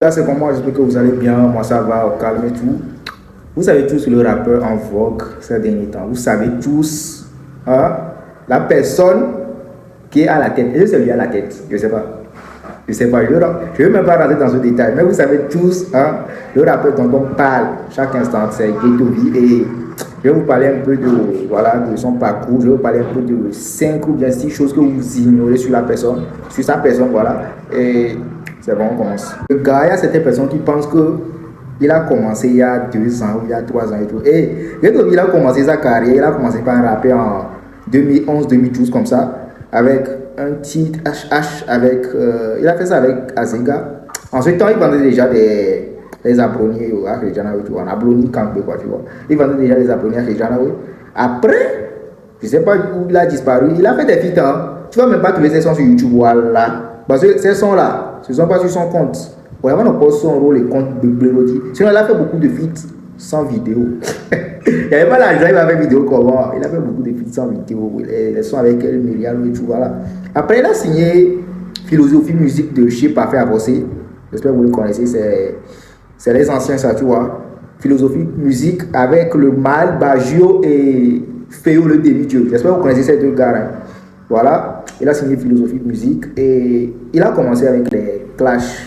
Là, c'est comment, j'espère que vous allez bien. Moi, ça va, au calme et tout. Vous savez tous le rappeur en vogue ces derniers temps. Vous savez tous, hein, la personne qui est à la tête. Et c'est lui à la tête. Je ne sais pas. Je ne sais pas. Je ne vais même pas rentrer dans ce détail. Mais vous savez tous, hein, le rappeur dont on parle chaque instant, c'est Ghetto V. Et je vais vous parler un peu de, voilà, de son parcours. Je vais vous parler un peu de 5 ou bien 6 choses que vous ignorez sur la personne. Sur sa personne, voilà. Et c'est bon, on commence. Le gars, il y a certaines personnes qui pensent que il a commencé il y a 2 ans ou il y a 3 ans et tout. Et il a commencé sa carrière, il a commencé par rapper en 2011-2012 comme ça, avec un titre HH, avec, il a fait ça avec Azega. En ce temps, il vendait déjà des abonnés à Rejana, en abonné campé, quoi, tu vois. Il vendait déjà des abonnés à Rejana, oui. Après, je ne sais pas où il a disparu, il a fait des feats, hein. Tu vas même pas trouver ses sons sur YouTube, voilà. Parce que ces sons-là, ce ne sont pas sur son compte. Vraiment, on pose son rôle, les comptes de Blérodi. Sinon, il a fait beaucoup de feats sans vidéo. Il n'y avait pas l'argent, il avait vidéo comment. Il a fait beaucoup de feats sans vidéo. Les sons avec El Miriam et tout, voilà. Après, il a signé Philosophie Musique de chez Parfait Avancé. J'espère que vous le connaissez, c'est les anciens, ça, tu vois. Philosophie Musique avec le Mal, Bagio et Féo le demi-dieu. J'espère que vous connaissez ces deux gars. Hein. Voilà, il a signé Philosophie Musique et il a commencé avec les Clash.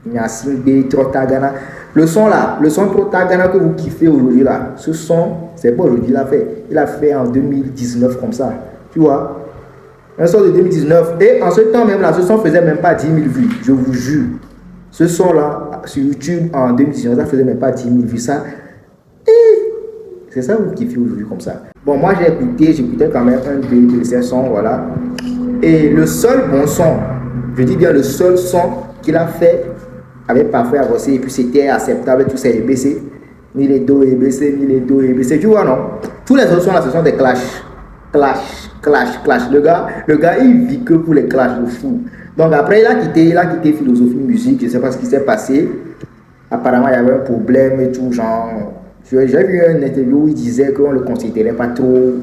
Nyasimbe, Trotagana. Le son là, le son Trotagana que vous kiffez aujourd'hui là, ce son, c'est pas aujourd'hui, il a fait en 2019 comme ça, tu vois. Un son de 2019 et en ce temps même là, ce son faisait même pas 10 000 vues, je vous jure. Ce son là, sur YouTube en 2019, ça faisait même pas 10 000 vues, ça. Et c'est ça que vous kiffez aujourd'hui comme ça. Bon, moi j'écoutais quand même un de ces sons, voilà. Et le seul bon son, je dis bien le seul son qu'il a fait avec Parfait Avancé, et puis c'était acceptable, tous ces EBC, ni les Do EBC, ni les Do EBC, tu vois, non? Tous les autres sons là, ce sont des clashs. Clash. Le gars, il vit que pour les clashs de fou. Donc après, il a quitté Philosophie Musique, je ne sais pas ce qui s'est passé. Apparemment, il y avait un problème et tout, genre. J'ai vu une interview où il disait qu'on ne le considérait pas trop.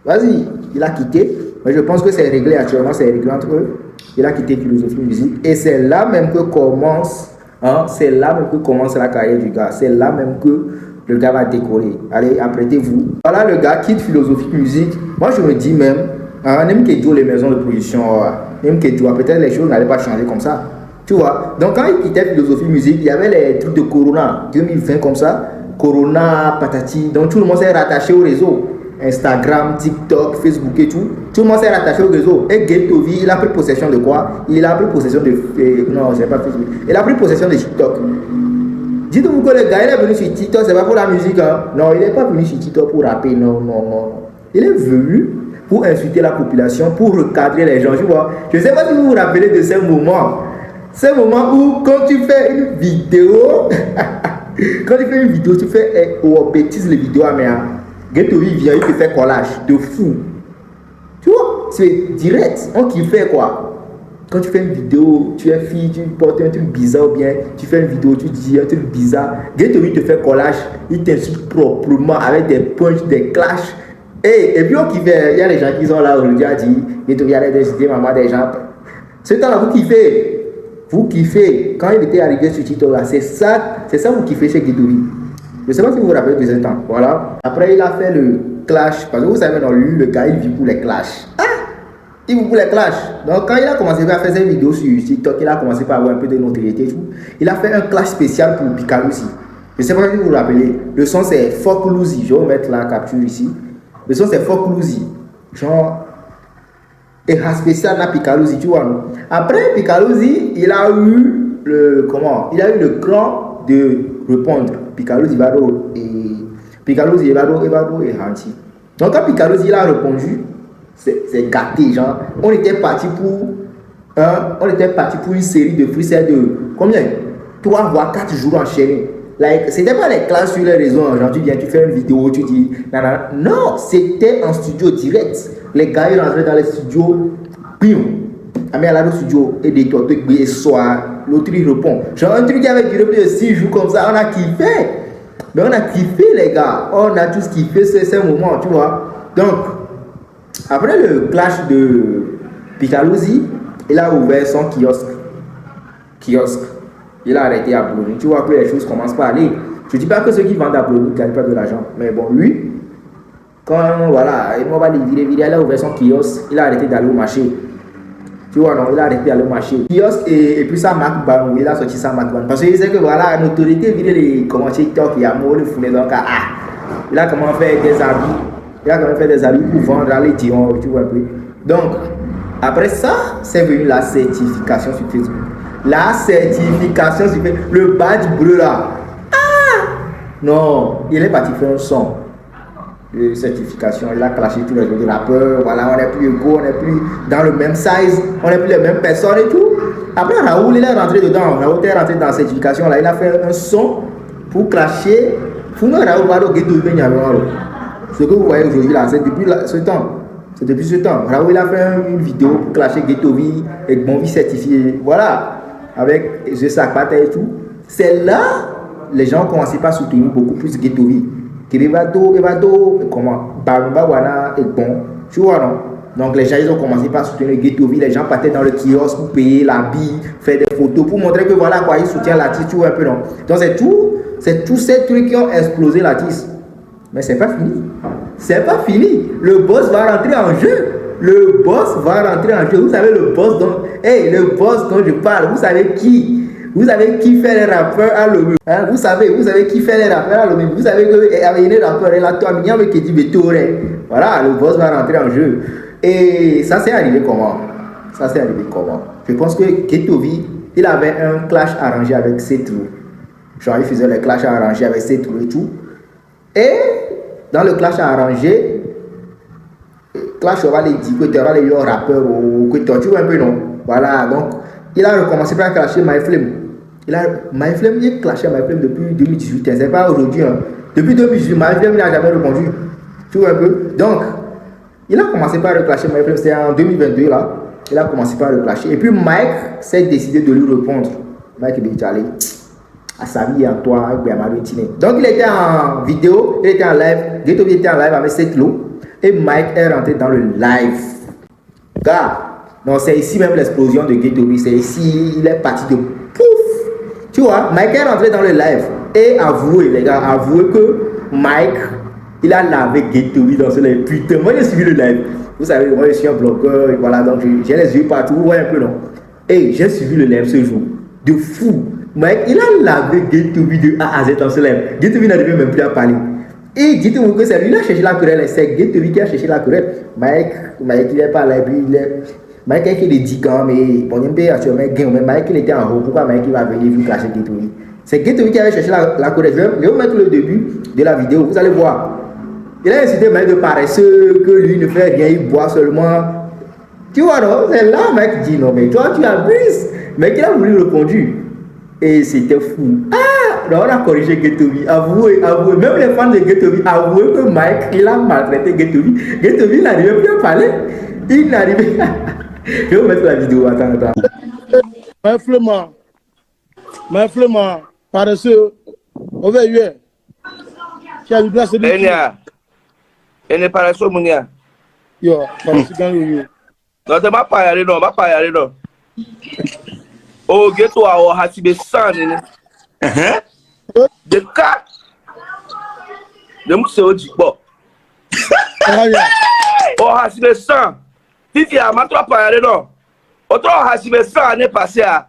Vas-y, il a quitté. Mais je pense que c'est réglé actuellement, c'est réglé entre eux. Il a quitté Philosophie Musique. Et c'est là même que commence, hein, c'est là même que commence la carrière du gars. C'est là même que le gars va décoller. Allez, apprêtez-vous. Voilà, le gars quitte Philosophie Musique. Moi, je me dis même, hein, même qu'il les maisons de production, même qu'il peut-être les choses n'allaient pas changer comme ça. Tu vois. Donc, quand il quittait Philosophie Musique, il y avait les trucs de Corona 2020 comme ça. Corona, patati. Donc, tout le monde s'est rattaché au réseau. Instagram, TikTok, Facebook et tout. Tout le monde s'est rattaché au réseau. Et Ghetto V, il a pris possession de quoi? Il a pris possession de... non, c'est pas Facebook. Il a pris possession de TikTok. Dites-vous que le gars, il est venu sur TikTok, c'est pas pour la musique. Hein? Non, il n'est pas venu sur TikTok pour rapper. Non. Il est venu pour insulter la population, pour recadrer les gens. Tu vois? Je ne sais pas si vous vous rappelez de ces moments. Ces moments où, quand tu fais une vidéo... quand tu fais une vidéo, tu fais... on bêtise les vidéos à merde. Ghetto V vient, il te fait collage de fou. Tu vois, c'est direct. On kiffe quoi. Quand tu fais une vidéo, tu es fille, tu portes un truc bizarre ou bien tu fais une vidéo, tu dis un truc bizarre. Ghetto V te fait collage, il t'insulte proprement avec des punchs, des clashs. Et puis on kiffe, il y a les gens qui sont là aujourd'hui à dire Ghetto V allait des maman des gens. Ce temps-là, vous kiffez. Vous kiffez. Quand il était arrivé sur TikTok là, c'est ça vous kiffez chez Ghetto V. Je ne sais pas si vous vous rappelez de ce temps. Voilà. Après, il a fait le clash. Parce que vous savez, dans lui, le gars, il vit pour les clashs. Ah! Il vit pour les clashs. Donc, quand il a commencé à faire ses vidéos sur TikTok, il a commencé par avoir un peu de notoriété et tout. Il a fait un clash spécial pour Picalosi. Je ne sais pas si vous vous rappelez. Le son, c'est Fuck Luzi. Je vais vous mettre la capture ici. Le son, c'est Fuck Luzi. Genre. Et un spécial à Picalosi, tu vois, non? Après, Picalosi, il a eu le cran de répondre. Picalosi et Hanti. Donc quand Picalosi il a répondu, c'est gâté, genre. On était parti pour une série de freestyles de combien? 3 voire 4 jours enchaînés. Like, c'était pas les classes sur les réseaux, genre tu viens, tu fais une vidéo, tu dis nanana. Non, c'était en studio direct. Les gars ils rentraient dans les studios, bim. Amé à la studio et des tortues et soir. L'autre il répond. Genre un truc qui avait duré plus de 6 jours comme ça, on a kiffé. Mais on a kiffé les gars. On a tous kiffé ces moments, tu vois. Donc, après le clash de Picalosi, il a ouvert son kiosque. il a arrêté Apollonie. Tu vois que les choses commencent par aller. Je ne dis pas que ceux qui vendent Apollonie ne gagnent pas de l'argent. Mais bon, lui, quand voilà, il va il a ouvert son kiosque, il a arrêté d'aller au marché. Tu vois, non, il a arrêté d'aller au marché. Kiosque et puis sa marque Banou, il a sorti sa marque Banou. Parce qu'il sait que voilà, une autorité vient les comment TikTok, il y a mot, le fouler donc il a comment faire des habits. Il a comment faire des habits pour vendre à l'édition, tu vois un peu. Donc, après ça, c'est venu la certification sur Facebook. La certification sur Facebook. Le badge bleu là. Non, il est parti faire un son. De certification, il a clashé tous les autres rappeurs. Voilà, on n'est plus égaux, on n'est plus dans le même size, on n'est plus les mêmes personnes et tout. Après, Raoul, il est rentré dedans. Raoul est rentré dans la certification là. Il a fait un son pour clasher. Pour Raoul va au ghetto. Ce que vous voyez aujourd'hui là, c'est depuis ce temps. C'est depuis ce temps. Raoul il a fait une vidéo pour clasher Ghetto Vie et Bon Vie certifié. Voilà. Avec The Sakpate et tout. C'est là les gens ont commencé à soutenir beaucoup plus Ghetto Vie. Kébébato, comment Barumba Wana et bon. Tu vois, non? Donc les gens ils ont commencé à soutenir Ghetto Vie. Les gens partaient dans le kiosque pour payer l'habit, faire des photos pour montrer que voilà quoi, ils soutiennent l'artiste, tu vois un peu, non? Donc c'est tous ces trucs qui ont explosé l'artiste. Mais c'est pas fini. C'est pas fini. Le boss va rentrer en jeu. Le boss va rentrer en jeu. Vous savez le boss dont je parle. Vous savez qui? Vous savez qui fait les rappeurs à Lomé? Hein? Vous savez qui fait les rappeurs à Lomé? Vous savez que avec les rappeurs là, toi, Mignon qui dit Betoré. Voilà, le boss va rentrer en jeu. Et ça s'est arrivé comment? Je pense que Ghetto Vie, il avait un clash arrangé avec Setro. Genre, il faisait les clashs arrangés avec Setro et tout. Et dans le clash arrangé, clash on va les dire que tu auras les rappeurs ou que tu vois un peu non. Voilà, donc il a recommencé par clasher MyFlame. Il a clashé MyFlame depuis 2018. C'est pas aujourd'hui. Hein. Depuis 2018, MyFlame n'a jamais répondu. Tu vois un peu. Donc, il a commencé par reclasher MyFlame. C'était en 2022 là. Il a commencé par reclasher. Et puis Mike s'est décidé de lui répondre. Mike est allé à sa vie en toi avec Bernard Tiné. Donc il était en vidéo, il était en live, Ghetto Vie était en live avec Setlo et Mike est rentré dans le live. Gars, non, c'est ici même l'explosion de Ghetto Vie, c'est ici, il est parti de pouf. Tu vois, Mike est rentré dans le live et avouez les gars, avouez que Mike, il a lavé Ghetto Vie dans ce live. Putain, moi j'ai suivi le live. Vous savez, moi je suis un blogueur, et voilà, donc j'ai les yeux partout, vous voyez un peu non. Et j'ai suivi le live ce jour, de fou. Mike, il a lavé Ghetto Vie de A à Z dans ce live. Ghetto Vie n'arrivait même plus à parler. Et dites-vous que c'est lui qui a cherché la querelle. C'est Ghetto Vie qui a cherché la querelle. Mike, il est pas là. Mike est des 10 ans, mais bon, il est actuellement gain. Mais Mike, il était en haut. Pourquoi Mike il va venir vous clasher Ghetto Vie? C'est Ghetto Vie qui avait cherché la querelle. Je vais vous mettre le début de la vidéo. Vous allez voir. Il a incité Mike de paresseux, que lui ne fait rien, il boit seulement. Tu vois, non? C'est là, Mike dit non, mais toi, tu abuses. Mike, il a voulu répondre. Et c'était fou. Ah, on a corrigé Ghetto Vie. Avouez. Même les fans de Ghetto Vie, avouez que Mike, il a maltraité Ghetto Vie. Ghetto Vie n'arrivait plus à parler. Il n'arrivait pas. Je vais vous mettre la vidéo. Attends. Ma flemme, paresseux, on va y aller. Tu as une place de Elle n'est pas paresseux, mon gars. Yo, paresseux, gagne. Non, tu vas pas y aller, non. Oh, Ghetto a hasibe san de ka de mu se oji po o hasibe san fifi a ma tro pa yare no o tro hasibe san ne passé a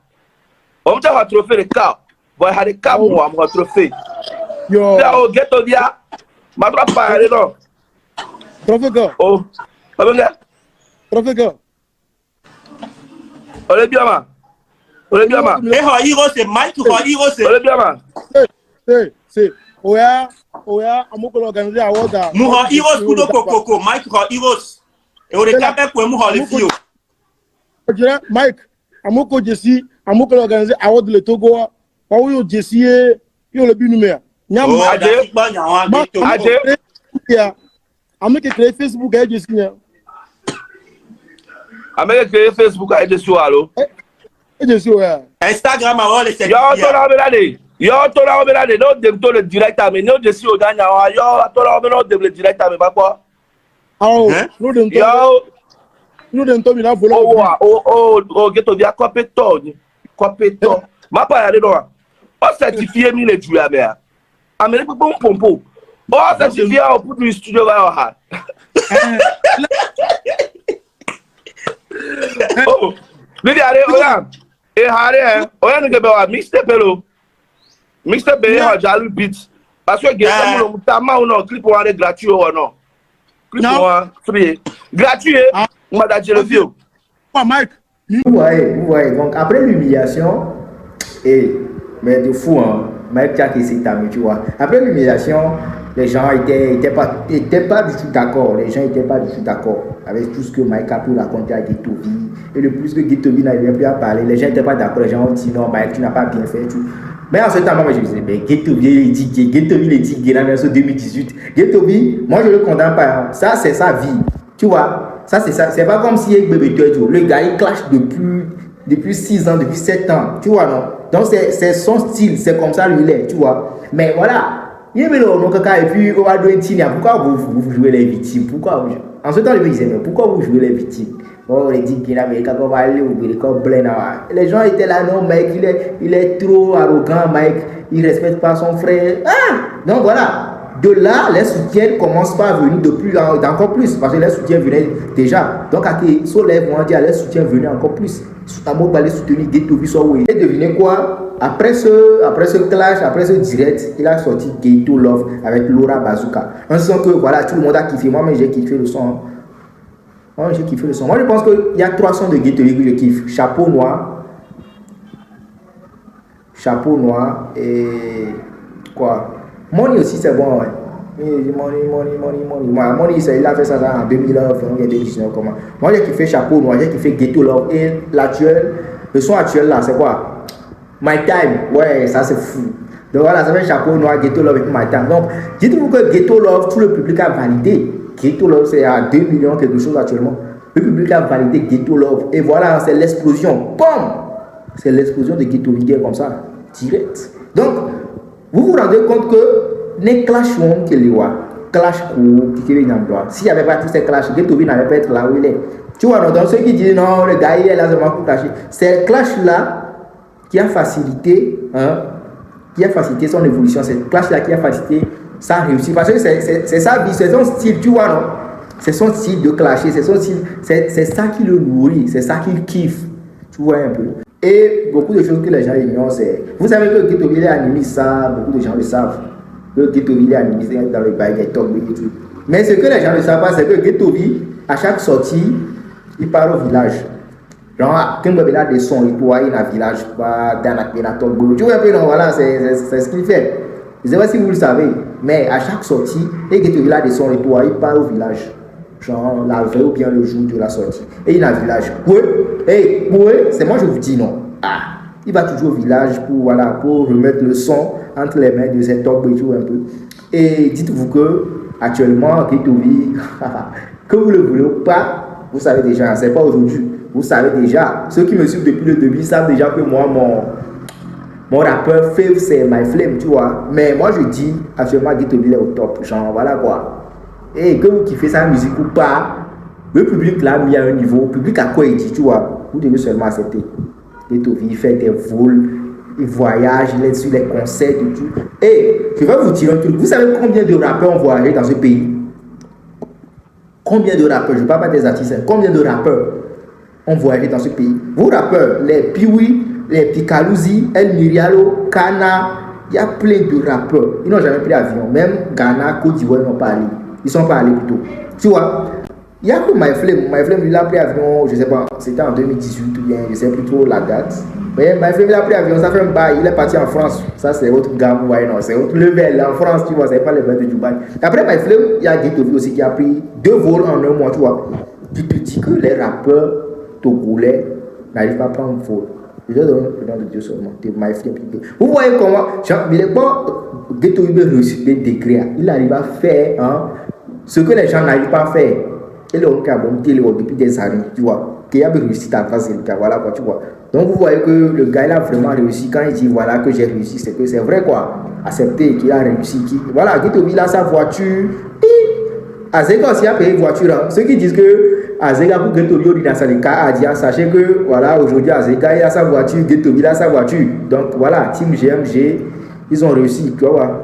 o mta wa trophée de ka boy ha de ka mo am trophée yo da o Ghetto dia ma tro pa yare no trophée go oh abenga trophée go ole bien ma Ole biama. C'est Mike Hirose. Ole biama. C'est. Oya, amoko organiser awoda. Muho Hirose kudo kokoko, Mike Hirose. Et on réclame pour Muho le fio. Mike, amoko Jesse, amoko organiser awod le Togo. Wa yo Jesse yo le bi numéro. Nyam Ade. Ameke créer Facebook et Jesse. Ameke créer Facebook et Jesse allo. Instagram a les Yo tola obelade no dem to le direct mais no de si o danya wa yo tola obelo dem le direct mais pas quoi no dem to mi na volo Ghetto Vie compétent Ma pas aller là. On certifié mi les tuer mais. Amérique bon pompo. On certifié pour du studio va. Oh, lui allez regarde. Et Harry, on a que ba mixtape lo. Mixtape be ha jalu beat. Parce que gars mo tama ou non clip ou gratuit ou non. Clip ou free. Gratuit. Madame le vieux. Mike. Vous voyez, donc après l'humiliation, mais de fou, hein, Mike Jack et ses amis, tu vois. Après l'humiliation, les gens étaient pas du tout d'accord. Les gens n'étaient pas du tout d'accord avec tout ce que Mike a pu raconter à Ghetto-V. Et le plus que Ghetto-V n'arrivait plus à parler, les gens n'étaient pas d'accord. Les gens ont dit non, Mike, tu n'as pas bien fait. Tout. Mais en ce temps, moi, je me disais, mais Ghetto-V, il dit Ghetto-V, il dit Ghetto-V, en 2018. Ghetto-V, moi, je ne le condamne pas. Hein. Ça, c'est sa vie. Tu vois. Ça, c'est ça. C'est pas comme si le gars, il clash depuis 6 ans, depuis 7 ans. Tu vois, non? Donc, c'est son style. C'est comme ça, lui, il est. Tu vois. Mais voilà. Il y a et puis, on va donner pourquoi vous jouez les victimes? Pourquoi vous... En ce temps, je me disais, mais pourquoi vous jouez les victimes? Oh, on dit qu'il va aller au les gens étaient là, non, mec, il est trop arrogant, mec. Il respecte pas son frère. Ah! Donc, voilà. De là, les soutiens commencent par venir d'encore plus, parce que les soutiens venaient déjà. Donc, à qui Soleil, on dit, les soutiens venaient encore plus. Amour va aller soutenir Ghetto-V soit où. Et devinez quoi? Après ce clash, après ce direct, il a sorti Ghetto Love avec Laura Bazooka. Un son que voilà, tout le monde a kiffé. Moi, mais j'ai kiffé le son. Moi, j'ai kiffé le son. Moi, je pense qu'il y a 3 sons de Ghetto-V que je kiffe. Chapeau noir et quoi? Money aussi, c'est bon, ouais. Money, il a fait ça en 2009, 2019, comment. Moi, j'ai kiffé Chapeau Noir, j'ai kiffé Ghetto Love. Et le son actuel là, c'est quoi? My Time, ouais, ça c'est fou. Donc voilà, ça fait Chapeau Noir, Ghetto Love et My Time. Donc, dites-vous que Ghetto Love, tout le public a validé. Ghetto Love, c'est à 2 millions quelque chose actuellement. Le public a validé Ghetto Love. Et voilà, c'est l'explosion. Bam! C'est l'explosion de Ghetto-V comme ça, direct. Donc, vous vous rendez compte que les clash qui les voient, clash qui est dans le droit. S'il n'y avait pas tous ces clashs, Ghetto-V n'allait pas être là où il est. Tu vois, donc ceux qui disent non, le gars il est là seulement pour clasher, c'est le clash là qui a facilité, son évolution. C'est le clash là qui a facilité sa réussite. Parce que c'est sa vie, c'est son style, tu vois, non? C'est son style de clasher, c'est son style, c'est ça qui le nourrit, c'est ça qu'il kiffe. Tu vois un peu. Et beaucoup de choses que les gens ignorent, c'est. Vous savez que Ghetto-V est animé, ça, beaucoup de gens le savent. Que Ghetto-V est animé dans le bail des talks et tout. Mais ce que les gens ne savent pas, c'est que Ghetto-V, à chaque sortie, il part au village. Genre, quand il a des sons, il peut aller dans le village, dans la talk. Tu vois un peu, non, voilà, c'est ce qu'il fait. Je ne sais pas si vous le savez, mais à chaque sortie, et Ghetto-V a des sons, il part au village. Genre la veille ou bien le jour de la sortie. Et il est dans le village. C'est moi je vous dis non. Il va toujours au village pour remettre le son entre les mains de cet talk et tout un peu. Et dites-vous que actuellement, Ghetto-V, que vous ne le voulez pas, vous savez déjà, c'est pas aujourd'hui. Vous savez déjà, ceux qui me suivent depuis le début savent déjà que moi, mon rappeur fave c'est My Flame, tu vois. Mais moi je dis actuellement Ghetto-V est au top. Genre voilà quoi. Et que vous kiffez sa musique ou pas, le public l'a mis à un niveau, le public a quoi il dit, tu vois, vous devez seulement accepter. Ghetto-V, il fait des vols, il voyage, il est sur les concerts et tout. Et je vais vous dire un truc, vous savez combien de rappeurs ont voyagé dans ce pays? Combien de rappeurs, je ne parle pas des artistes, combien de rappeurs ont voyagé dans ce pays? Vos rappeurs, les Piwi, les Picalouzzi, El Mirialo, Kana, il y a plein de rappeurs, ils n'ont jamais pris avion, même Ghana, Côte d'Ivoire, ils n'ont pas allé. Ils sont pas allés plutôt. Tu vois, il y a que My Flame, il a pris avion, je sais pas, c'était en 2018 ou bien, je sais plus trop la date. Mais My Flame, il a pris avion, ça fait un bail, il est parti en France. Ça, c'est autre gamme, ouais, non, c'est autre level. En France, tu vois, c'est pas le level de Dubaï. Après My Flame, il y a Ghetto-V aussi qui a pris 2 vols en un mois, tu vois. Tu te dis que les rappeurs togolais n'arrivent pas à prendre un vol. Je donne le nom de Dieu seulement, de My Flame. Vous voyez comment, il est pas Ghetto-V réussit des décrets. Il arrive à faire, ce que les gens n'arrivent pas à faire. Et le cas depuis des années, tu vois, qu'il a réussi à faire, c'est le cas, voilà quoi, tu vois. Donc vous voyez que le gars il a vraiment réussi. Quand il dit voilà que j'ai réussi, c'est que c'est vrai quoi. Accepter qu'il a réussi. Voilà, Ghetto-V il a sa voiture. Azega aussi a payé une voiture. Hein. Ceux qui disent que Azega pour Getobi au Salika a dit, sachez que voilà, aujourd'hui Azega il a sa voiture, Getobi il a sa voiture. Donc voilà, Team GMG, ils ont réussi, tu vois.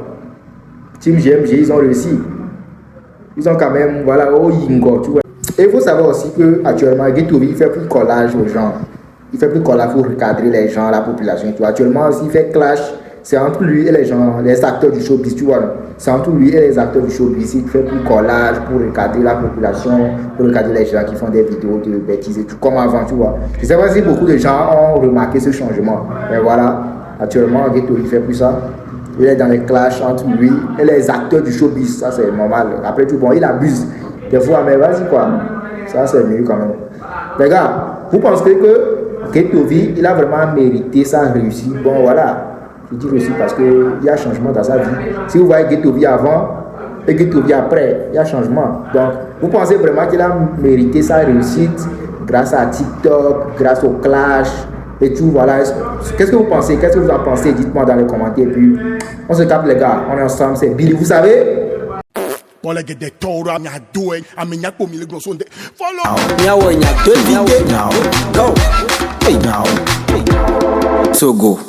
Team GMG, ils ont réussi. Ils ont quand même, voilà, au Yingo, tu vois. Et il faut savoir aussi que actuellement Getobi il fait plus de collage aux gens. Il fait plus de collage pour recadrer les gens, la population. Tu vois. Actuellement, s'il fait clash, c'est entre lui et les gens, les acteurs du showbiz, tu vois. C'est entre lui et les acteurs du showbiz. Il fait plus de collage pour recadrer la population, pour recadrer les gens qui font des vidéos de bêtises et tout, comme avant, tu vois. Je sais pas si beaucoup de gens ont remarqué ce changement. Mais voilà, actuellement, Getobi il fait plus ça. Il est dans les clashs entre lui et les acteurs du showbiz. Ça, c'est normal. Après tout, bon, il abuse des fois, mais vas-y, quoi. Ça, c'est mieux quand même. Les gars, vous pensez que Getobi, il a vraiment mérité sa réussite? Bon, voilà. Je dis aussi parce qu'il y a changement dans sa vie. Si vous voyez Getobi avant et Getobi après, il y a changement. Donc, vous pensez vraiment qu'il a mérité sa réussite grâce à TikTok, grâce au clash et tout, voilà. Qu'est-ce que vous pensez? Qu'est-ce que vous en pensez? Dites-moi dans les commentaires. Et puis, on se capte les gars. On est ensemble, c'est Billy. Vous savez? Togo.